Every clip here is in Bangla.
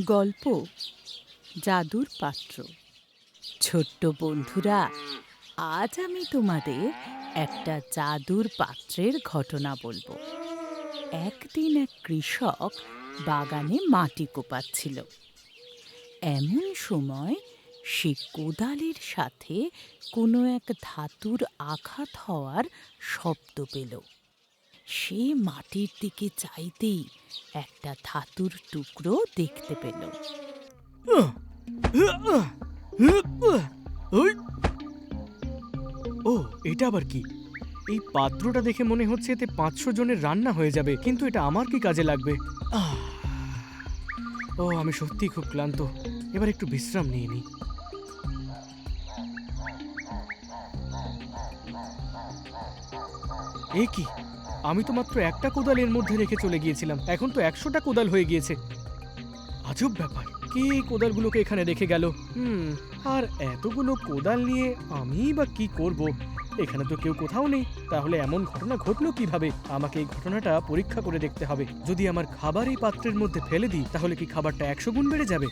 গল্প জাদুর পাত্র। ছোট্ট বন্ধুরা, আজ আমি তোমাদের একটা জাদুর পাত্রের ঘটনা বলবো। একদিন এক কৃষক বাগানে মাটি কোপাচ্ছিল। এমন সময় সে কোদালের সাথে কোনো এক ধাতুর আঘাত হওয়ার শব্দ পেল। সে মাটির দিকে চাইতেই একটা ধাতুর টুকরো দেখতে পেল। ও, এটা আবার কি? এই পাত্রটা দেখে মনে হচ্ছে এতে ৫০০ জনের রান্না হয়ে যাবে, কিন্তু এটা আমার কি কাজে লাগবে? ও, আমি সত্যিই খুব ক্লান্ত। এবার একটু বিশ্রাম নিয়ে নিই। এ কি? আমি তো মাত্র একটা কোদাল এর মধ্যে রেখে চলে গিয়েছিলাম, এখন তো ১০০টা কোদাল হয়ে গিয়েছে। আজব ব্যাপার, কে এই কোদালগুলোকে এখানে রেখে গেল? আর এতগুলো কোদাল নিয়ে আমিই বা কি করব? এখানে তো কেউ কোথাও নেই। তাহলে এমন ঘটনা ঘটলো কিভাবে? আমাকে এই ঘটনাটা পরীক্ষা করে দেখতে হবে। যদি আমার খাবার এই পাত্রের মধ্যে ফেলে দিই, তাহলে কি খাবারটা ১০০ গুণ বেড়ে যাবে?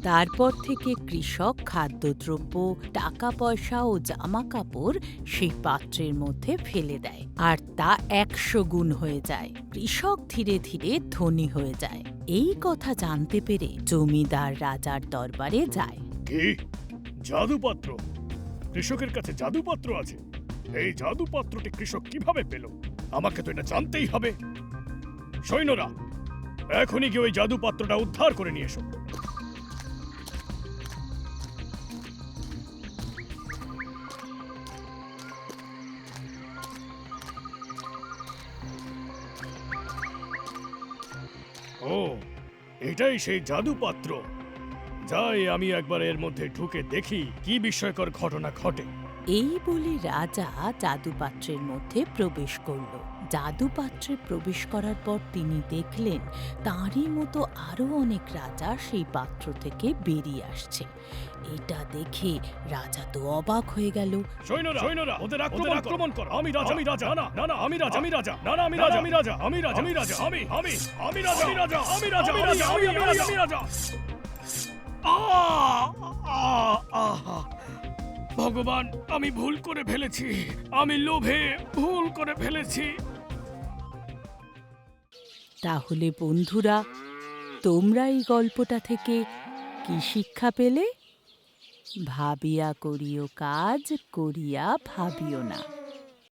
তারপর থেকে কৃষক খাদ্যদ্রব্য, টাকা পয়সা ও জামা কাপড় সেই পাত্রের মধ্যে ফেলে দেয়, আর তা ১০০ গুণ হয়ে যায়। কৃষক ধীরে ধীরে ধনী হয়ে যায়। এই কথা জানতে পেরে জমিদার রাজার দরবারে যায়। কি জাদুপাত্র? কৃষকের কাছে জাদুপাত্র আছে? এই জাদুপাত্রটি কৃষক কিভাবে পেল? আমাকে তো এটা জানতেই হবে। সৈন্যরা, এখনই গিয়ে ওই জাদুপাত্রটা উদ্ধার করে নিয়ে এসো। ও, এটাই সেই জাদুপাত্র। যাই আমি একবার এর মধ্যে ঢুকে দেখি কি বিস্ময়কর ঘটনা ঘটে। এই বলে রাজা জাদুপাত্রের মধ্যে প্রবেশ করল। জাদুপাত্রে প্রবেশ করার পর তিনি দেখলেন তাঁরই মতো আরো অনেক রাজা সেই পাত্র থেকে বেরিয়ে আসছে। এটা দেখে রাজা তো অবাক হয়ে গেল। সৈন্যরা, ওদের আক্রমণ কর। আমি রাজা। না, আমি রাজা। না, আমি রাজা। আমি রাজা। ভগবান, আমি ভুল করে ফেলেছি। আমি লোভে ভুল করে ফেলেছি। তাহলে বন্ধুরা, তোমরা এই গল্পটা থেকে কি শিক্ষা পেলে? ভাবিয়া করিও কাজ, করিয়া ভাবিও না।